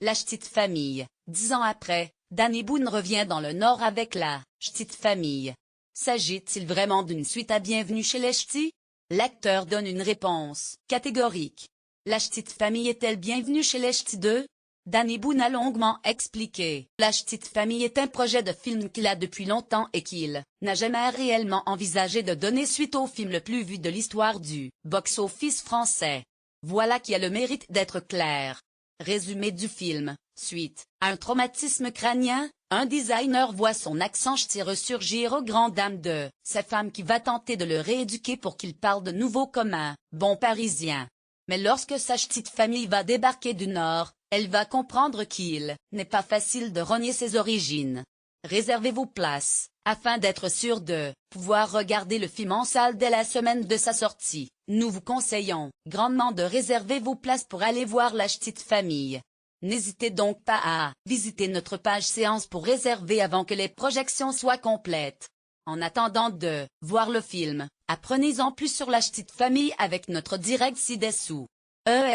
La Ch'tite Famille. 10 ans après, Danny Boone revient dans le Nord avec La Ch'tite Famille. S'agit-il vraiment d'une suite à Bienvenue chez les Ch'tis? L'acteur donne une réponse catégorique. La Ch'tite Famille est-elle bienvenue chez les Ch'tis 2? Danny Boone a longuement expliqué. La Ch'tite Famille est un projet de film qu'il a depuis longtemps et qu'il n'a jamais réellement envisagé de donner suite au film le plus vu de l'histoire du box-office français. Voilà qui a le mérite d'être clair. Résumé du film. Suite à un traumatisme crânien, un designer voit son accent ch'ti ressurgir aux grandes dames de sa femme qui va tenter de le rééduquer pour qu'il parle de nouveau comme un bon Parisien. Mais lorsque sa Ch'tite Famille va débarquer du Nord, elle va comprendre qu'il n'est pas facile de renier ses origines. Réservez vos places, afin d'être sûr de pouvoir regarder le film en salle dès la semaine de sa sortie. Nous vous conseillons grandement de réserver vos places pour aller voir La Ch'tite Famille. N'hésitez donc pas à visiter notre page séance pour réserver avant que les projections soient complètes. En attendant de voir le film, apprenez-en plus sur La Ch'tite Famille avec notre direct ci-dessous.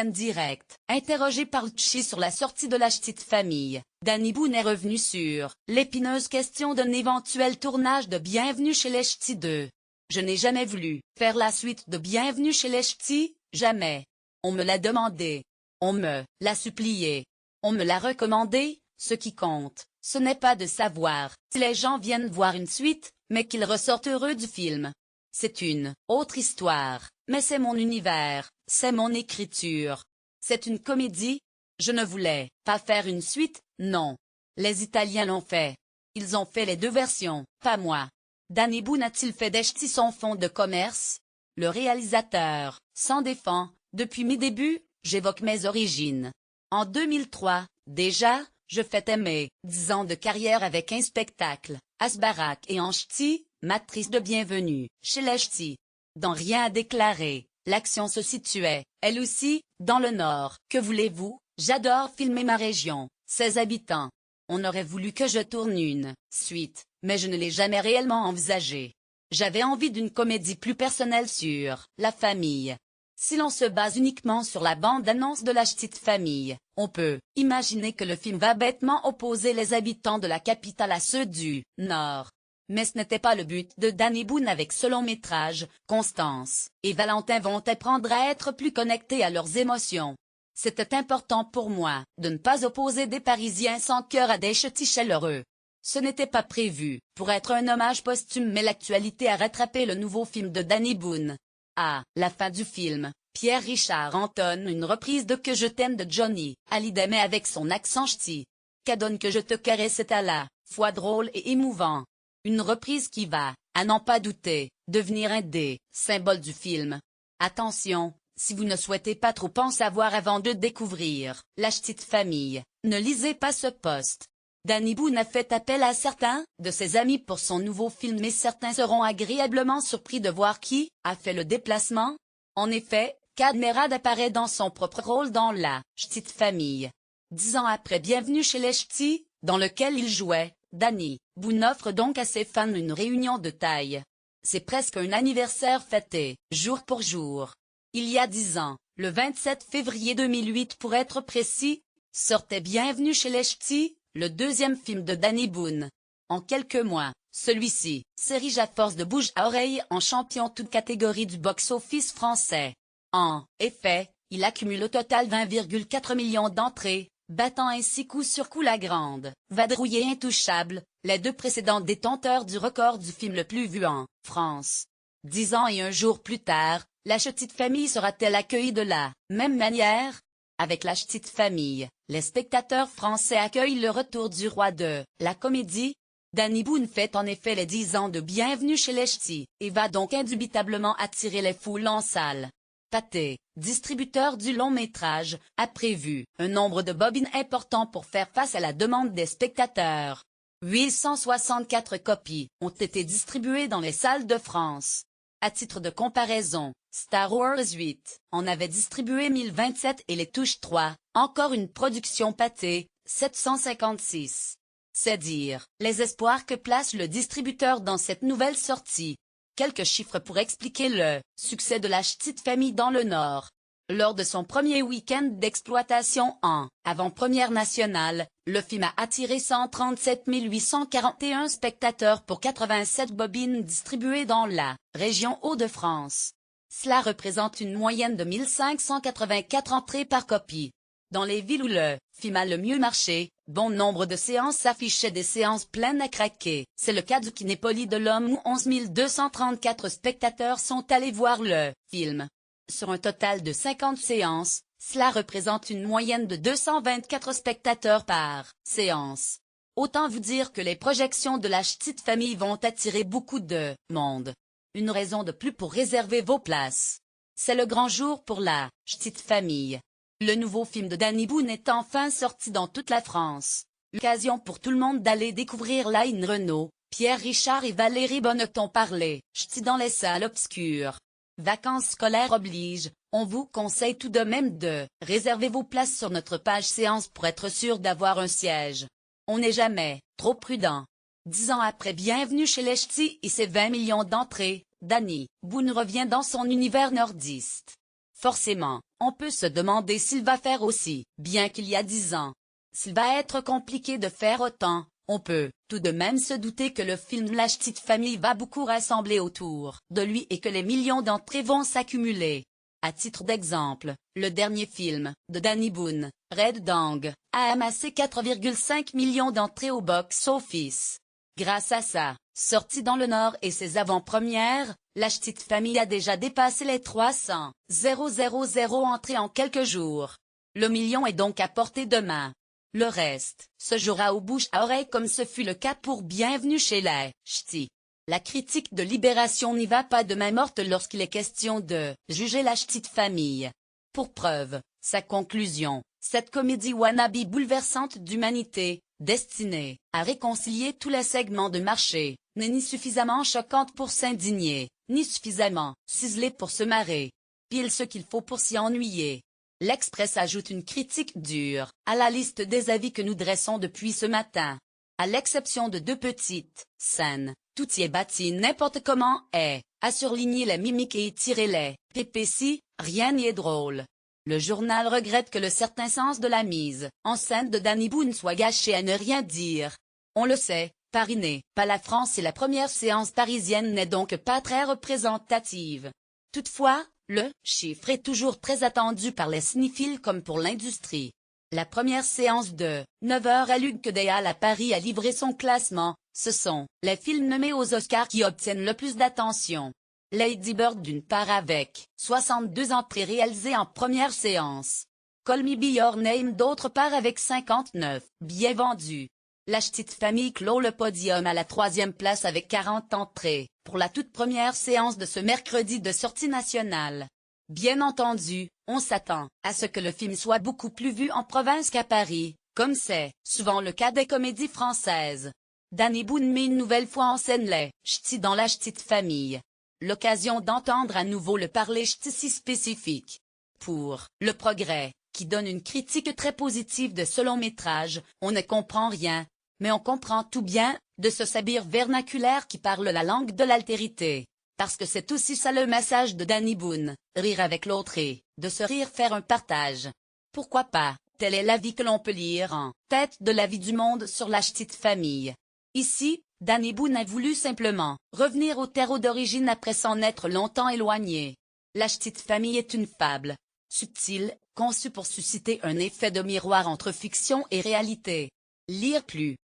Direct. Interrogé par Chi sur la sortie de La Ch'tite Famille, Danny Boone est revenu sur l'épineuse question d'un éventuel tournage de Bienvenue chez les Ch'tis 2. Je n'ai jamais voulu faire la suite de Bienvenue chez les Ch'tis, jamais. On me l'a demandé. On me l'a supplié. On me l'a recommandé, ce qui compte, ce n'est pas de savoir si les gens viennent voir une suite, mais qu'ils ressortent heureux du film. C'est une autre histoire, mais c'est mon univers, c'est mon écriture. C'est une comédie. Je ne voulais pas faire une suite, non. Les Italiens l'ont fait. Ils ont fait les deux versions, pas moi. Danny Boone a-t-il fait des ch'tis son fonds de commerce? Le réalisateur s'en défend. Depuis mes débuts, j'évoque mes origines. En 2003, déjà, je fêtais mes 10 ans de carrière avec un spectacle, Asbarak et en ch'ti, matrice de Bienvenue, chez les Ch'tis. Dans Rien à déclarer, l'action se situait, elle aussi, dans le Nord. Que voulez-vous? J'adore filmer ma région, ses habitants. On aurait voulu que je tourne une suite, mais je ne l'ai jamais réellement envisagé. J'avais envie d'une comédie plus personnelle sur la famille. Si l'on se base uniquement sur la bande-annonce de La Ch'tite Famille, on peut imaginer que le film va bêtement opposer les habitants de la capitale à ceux du Nord. Mais ce n'était pas le but de Danny Boone avec ce long-métrage. Constance et Valentin vont apprendre à être plus connectés à leurs émotions. C'était important pour moi de ne pas opposer des Parisiens sans cœur à des ch'tis chaleureux. Ce n'était pas prévu pour être un hommage posthume, mais l'actualité a rattrapé le nouveau film de Danny Boone. À la fin du film, Pierre Richard entonne une reprise de Que je t'aime de Johnny Hallyday mais avec son accent ch'ti. Qu'adonne que je te caresse est à la fois drôle et émouvant. Une reprise qui va, à n'en pas douter, devenir un des symboles du film. Attention, si vous ne souhaitez pas trop en savoir avant de découvrir La Ch'tite Famille, ne lisez pas ce post. Danny Boone a fait appel à certains de ses amis pour son nouveau film, mais certains seront agréablement surpris de voir qui a fait le déplacement. En effet, Kad Merad apparaît dans son propre rôle dans La Ch'tite Famille. 10 ans après Bienvenue chez les Ch'tis, dans lequel il jouait, Danny Boone offre donc à ses fans une réunion de taille. C'est presque un anniversaire fêté, jour pour jour. Il y a 10 ans, le 27 février 2008 pour être précis, sortait Bienvenue chez les Ch'tis, le deuxième film de Danny Boone. En quelques mois, celui-ci s'érige à force de bouche à oreille en champion toute catégorie du box-office français. En effet, il accumule au total 20,4 millions d'entrées, battant ainsi coup sur coup la grande vadrouille et Intouchable, les deux précédents détenteurs du record du film le plus vu en France. 10 ans et un jour plus tard, La Ch'tite Famille sera-t-elle accueillie de la même manière? Avec La Ch'tite Famille, les spectateurs français accueillent le retour du roi de la comédie. Danny Boone fête en effet les 10 ans de Bienvenue chez les Ch'tis, et va donc indubitablement attirer les foules en salle. Pathé, distributeur du long-métrage, a prévu un nombre de bobines important pour faire face à la demande des spectateurs. 864 copies ont été distribuées dans les salles de France. À titre de comparaison, Star Wars 8 en avait distribué 1027 et Les Touches 3, encore une production Pathé, 756. C'est dire les espoirs que place le distributeur dans cette nouvelle sortie. Quelques chiffres pour expliquer le succès de La Ch'tite Famille dans le Nord. Lors de son premier week-end d'exploitation en avant-première nationale, le film a attiré 137 841 spectateurs pour 87 bobines distribuées dans la région Hauts-de-France. Cela représente une moyenne de 1584 entrées par copie. Dans les villes où le film a le mieux marché, bon nombre de séances s'affichaient des séances pleines à craquer. C'est le cas du Kinépolis de l'Homme où 11 234 spectateurs sont allés voir le film. Sur un total de 50 séances, cela représente une moyenne de 224 spectateurs par séance. Autant vous dire que les projections de la Ch'tite Famille vont attirer beaucoup de monde. Une raison de plus pour réserver vos places. C'est le grand jour pour la Ch'tite Famille. Le nouveau film de Danny Boone est enfin sorti dans toute la France. L'occasion pour tout le monde d'aller découvrir Line Renaud, Pierre Richard et Valérie Bonneton parler ch'ti dans les salles obscures. Vacances scolaires oblige, on vous conseille tout de même de réserver vos places sur notre page séance pour être sûr d'avoir un siège. On n'est jamais trop prudent. 10 ans après Bienvenue chez les Ch'tis et ses 20 millions d'entrées, Danny Boone revient dans son univers nordiste. Forcément, on peut se demander s'il va faire aussi bien qu'il y a 10 ans. S'il va être compliqué de faire autant, on peut tout de même se douter que le film La Ch'tite Famille va beaucoup rassembler autour de lui et que les millions d'entrées vont s'accumuler. À titre d'exemple, le dernier film de Danny Boone, Red Dang, a amassé 4,5 millions d'entrées au box-office. Grâce à sa sortie dans le Nord et ses avant-premières, La Ch'tite Famille a déjà dépassé les 300 000 entrées en quelques jours. Le million est donc à portée de main. Le reste se jouera au bouche à oreille comme ce fut le cas pour Bienvenue chez les Ch'tis. La critique de Libération n'y va pas de main morte lorsqu'il est question de juger La Ch'tite Famille. Pour preuve, sa conclusion, cette comédie wannabe bouleversante d'humanité, destinée à réconcilier tous les segments de marché, n'est ni suffisamment choquante pour s'indigner, ni suffisamment ciselée pour se marrer. Pile ce qu'il faut pour s'y ennuyer. L'Express ajoute une critique dure à la liste des avis que nous dressons depuis ce matin. À l'exception de 2 petites scènes, tout y est bâti n'importe comment et, à surligner les mimiques et étirer les pépéties, rien n'y est drôle. Le journal regrette que le certain sens de la mise en scène de Danny Boone soit gâché à ne rien dire. On le sait, Paris n'est pas la France et la première séance parisienne n'est donc pas très représentative. Toutefois, le chiffre est toujours très attendu par les cinéphiles comme pour l'industrie. La première séance de 9h à Luc des Halles à Paris a livré son classement. Ce sont les films nommés aux Oscars qui obtiennent le plus d'attention. Lady Bird d'une part avec 62 entrées réalisées en première séance. Call Me By Your Name d'autre part avec 59 billets vendus. La Ch'tite Famille clôt le podium à la 3e place avec 40 entrées, pour la toute première séance de ce mercredi de sortie nationale. Bien entendu, on s'attend à ce que le film soit beaucoup plus vu en province qu'à Paris, comme c'est souvent le cas des comédies françaises. Danny Boone met une nouvelle fois en scène les ch'tis dans La Ch'tite Famille. L'occasion d'entendre à nouveau le parler ch'ti si spécifique. Pour Le Progrès, qui donne une critique très positive de ce long métrage, on ne comprend rien, mais on comprend tout bien, de ce sabir vernaculaire qui parle la langue de l'altérité. Parce que c'est aussi ça le message de Danny Boone, rire avec l'autre et, de ce rire faire un partage. Pourquoi pas, tel est l'avis que l'on peut lire en tête de la vie du monde sur La Ch'tite Famille. Ici, Danny Boone a voulu simplement revenir au terreau d'origine après s'en être longtemps éloigné. La Ch'tite Famille est une fable subtile, conçue pour susciter un effet de miroir entre fiction et réalité. Lire plus